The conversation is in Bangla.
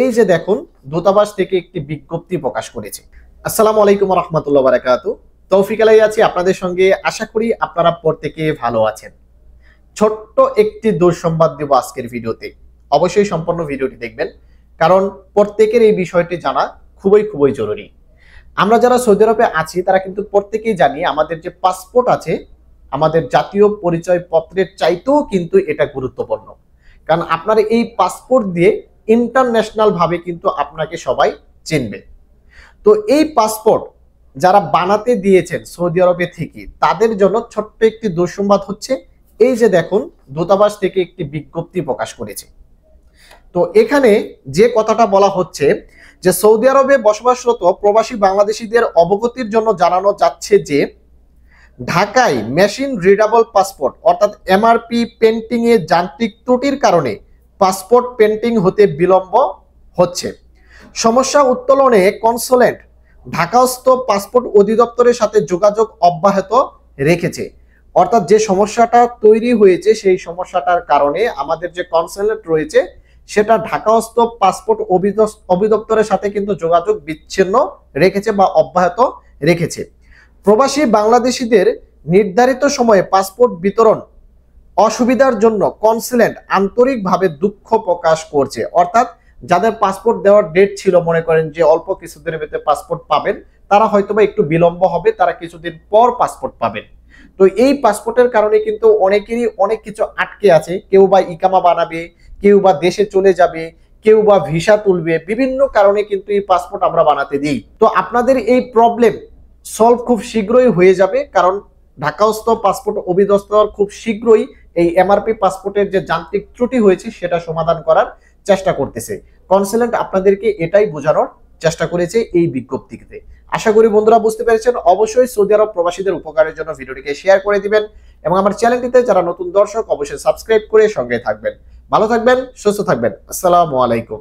এই যে দেখুন, দূতাবাস থেকে একটি বিজ্ঞপ্তি প্রকাশ করেছে। আসসালামু আলাইকুম ওয়া রাহমাতুল্লাহি ওয়া বারাকাতুহু। তৌফিক আলাই আছি আপনাদের সঙ্গে। আশা করি আপনারা প্রত্যেকে ভালো আছেন। ছোট্ট একটি দুঃসংবাদ দেব আজকের ভিডিওতে। অবশ্যই সম্পূর্ণ ভিডিওটি দেখবেন, কারণ প্রত্যেকের এই বিষয়টি জানা খুবই জরুরি। আমরা যারা সৌদি আরবে আছি তারা কিন্তু প্রত্যেকেই জানি আমাদের যে পাসপোর্ট আছে, আমাদের জাতীয় পরিচয় পত্রের চাইতেও কিন্তু এটা গুরুত্বপূর্ণ। কারণ আপনার এই পাসপোর্ট দিয়ে ইন্টারন্যাশনাল ভাবে কিন্তু আপনাকে সবাই চিনবে। তো এই পাসপোর্ট যারা বানাতে দিয়েছেন সৌদি আরবে থেকে, তাদের জন্য ছোট্ট একটি দুঃসংবাদ হচ্ছে, এই যে দেখুন, দূতাবাস থেকে একটি বিজ্ঞপ্তি প্রকাশ করেছে। তো এখানে যে কথাটা বলা হচ্ছে যে সৌদি আরবে বসবাসরত প্রবাসী বাংলাদেশিদের অবগতির জন্য জানানো যাচ্ছে যে ঢাকায় মেশিন রিডাবল পাসপোর্ট অর্থাৎ এমআরপি পেন্টিং এ যান্ত্রিক ত্রুটির কারণে পাসপোর্ট পেন্টিং হতে বিলম্ব হচ্ছে। সমস্যা উত্তোলনে কনসুলেট ঢাকাস্থ পাসপোর্ট অধিদপ্তরের সাথে যোগাযোগ অব্যাহত রেখেছে। অর্থাৎ যে সমস্যাটা তৈরি হয়েছে সেই সমস্যাটার কারণে আমাদের যে কনসুলেট রয়েছে সেটা ঢাকাস্থ পাসপোর্ট অধিদপ্তরের সাথে কিন্তু যোগাযোগ বিচ্ছিন্ন রেখেছে বা অব্যাহত রেখেছে। প্রবাসী বাংলাদেশিদের নির্ধারিত সময়ে পাসপোর্ট বিতরণ অসুবিধার জন্য কনসুলেট আন্তরিকভাবে দুঃখ প্রকাশ করছে। অর্থাৎ যাদের পাসপোর্ট দেওয়ার ডেট ছিল, মনে করেন যে অল্প কিছুদিনের ভিতরে পাসপোর্ট পাবেন, তারা হয়তোবা একটু বিলম্ব হবে, তারা কিছুদিন পর পাসপোর্ট পাবেন। তো এই পাসপোর্টের কারণে কিন্তু অনেকেরই অনেক কিছু আটকে আছে। কেউ বা ইকামা বানাবে, কেউ বা দেশে চলে যাবে, কেউ বা ভিসা তুলবে, বিভিন্ন কারণে কিন্তু এই পাসপোর্ট আমরা বানাতে দিই। তো আপনাদের এই প্রবলেম সলভ খুব শীঘ্রই হয়ে যাবে, কারণ ঢাকাস্থ পাসপোর্ট অধিদপ্তর খুব শীঘ্রই এই এমআরপি পাসপোর্টের যে যান্ত্রিক ত্রুটি হয়েছে সেটা সমাধান করার চেষ্টা করতেছে। কনসুলেট আপনাদেরকে এটাই বোঝানোর চেষ্টা করেছে এই বিজ্ঞপ্তিতে। আশা করি বন্ধুরা বুঝতে পেরেছেন। অবশ্যই সৌদি আরব প্রবাসীদের উপকারের জন্য ভিডিওটিকে শেয়ার করে দিবেন এবং আমার চ্যানেলটিতে যারা নতুন দর্শক অবশ্যই সাবস্ক্রাইব করে সঙ্গে থাকবেন। ভালো থাকবেন, সুস্থ থাকবেন। আসসালামু আলাইকুম।